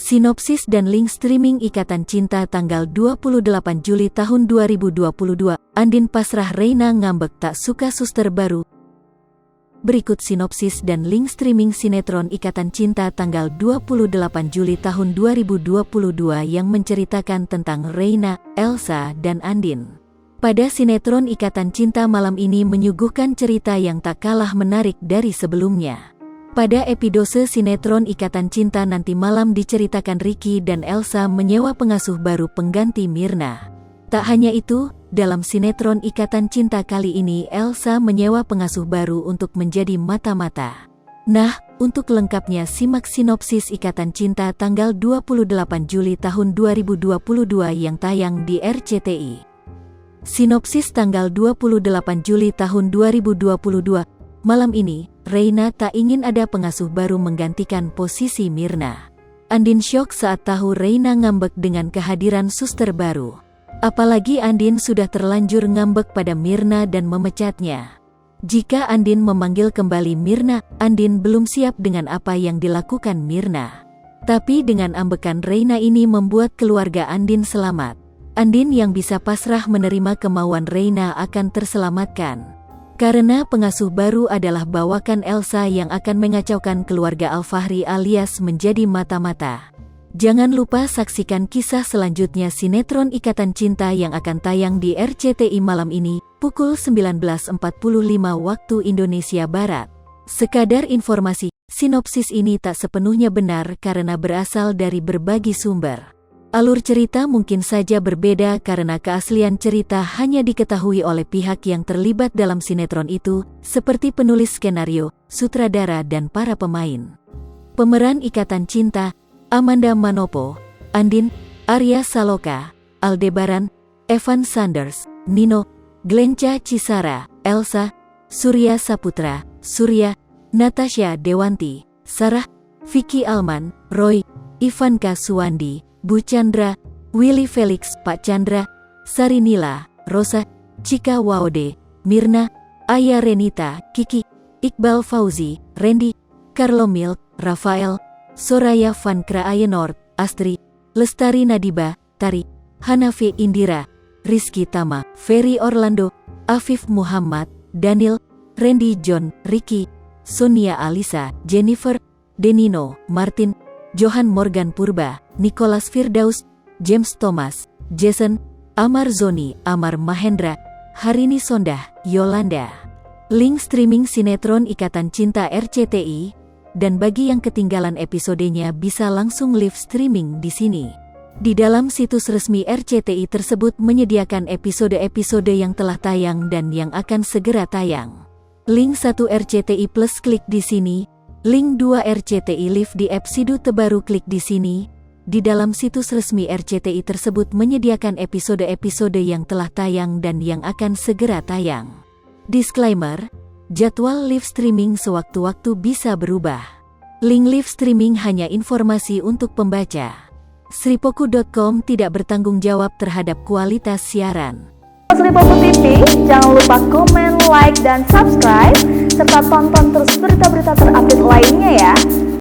Sinopsis dan link streaming Ikatan Cinta tanggal 28 Juli tahun 2022. Andin pasrah Reina ngambek tak suka suster baru. Berikut sinopsis dan link streaming sinetron Ikatan Cinta tanggal 28 Juli tahun 2022 yang menceritakan tentang Reina, Elsa, dan Andin. Pada sinetron Ikatan Cinta malam ini menyuguhkan cerita yang tak kalah menarik dari sebelumnya. Pada episode sinetron Ikatan Cinta nanti malam diceritakan Ricky dan Elsa menyewa pengasuh baru pengganti Mirna. Tak hanya itu, dalam sinetron Ikatan Cinta kali ini Elsa menyewa pengasuh baru untuk menjadi mata-mata. Nah, untuk lengkapnya simak sinopsis Ikatan Cinta tanggal 28 Juli tahun 2022 yang tayang di RCTI. Sinopsis tanggal 28 Juli tahun 2022. Malam ini, Reina tak ingin ada pengasuh baru menggantikan posisi Mirna. Andin syok saat tahu Reina ngambek dengan kehadiran suster baru. Apalagi Andin sudah terlanjur ngambek pada Mirna dan memecatnya. Jika Andin memanggil kembali Mirna, Andin belum siap dengan apa yang dilakukan Mirna. Tapi dengan ambekan Reina ini membuat keluarga Andin selamat. Andin yang bisa pasrah menerima kemauan Reina akan terselamatkan. Karena pengasuh baru adalah bawakan Elsa yang akan mengacaukan keluarga Alfahri alias menjadi mata-mata. Jangan lupa saksikan kisah selanjutnya sinetron Ikatan Cinta yang akan tayang di RCTI malam ini, pukul 19.45 waktu Indonesia Barat. Sekadar informasi, sinopsis ini tak sepenuhnya benar karena berasal dari berbagai sumber. Alur cerita mungkin saja berbeda karena keaslian cerita hanya diketahui oleh pihak yang terlibat dalam sinetron itu, seperti penulis skenario, sutradara dan para pemain. Pemeran Ikatan Cinta, Amanda Manopo, Andin, Arya Saloka, Aldebaran, Evan Sanders, Nino, Glenca Cisara, Elsa, Surya Saputra, Surya, Natasha Dewanti, Sarah, Vicky Alman, Roy, Ivanka Suwandi, Bu Chandra, Willy Felix, Pak Chandra, Sarinila, Rosa, Cika Waode, Mirna, Aya Renita, Kiki, Iqbal Fauzi, Randy, Carlo Milk, Rafael, Soraya Van Kraayenord, Astri, Lestari Nadiba, Tari, Hanafi Indira, Rizky Tama, Ferry Orlando, Afif Muhammad, Daniel, Randy John, Ricky, Sonia Alisa, Jennifer, Denino, Martin, Johan Morgan Purba, Nicholas Firdaus, James Thomas, Jason, Amar Zoni, Amar Mahendra, Harini Sondah, Yolanda. Link streaming sinetron Ikatan Cinta RCTI, dan bagi yang ketinggalan episodenya bisa langsung live streaming di sini. Di dalam situs resmi RCTI tersebut menyediakan episode-episode yang telah tayang dan yang akan segera tayang. Link 1 RCTI Plus klik di sini. Link 2 RCTI Live di app Sidu terbaru klik di sini. Di dalam situs resmi RCTI tersebut menyediakan episode-episode yang telah tayang dan yang akan segera tayang. Disclaimer, jadwal live streaming sewaktu-waktu bisa berubah. Link live streaming hanya informasi untuk pembaca. Sripoku.com tidak bertanggung jawab terhadap kualitas siaran. Sripoku TV, jangan lupa komen, like, dan subscribe, serta tonton terus berita-berita terupdate lainnya ya.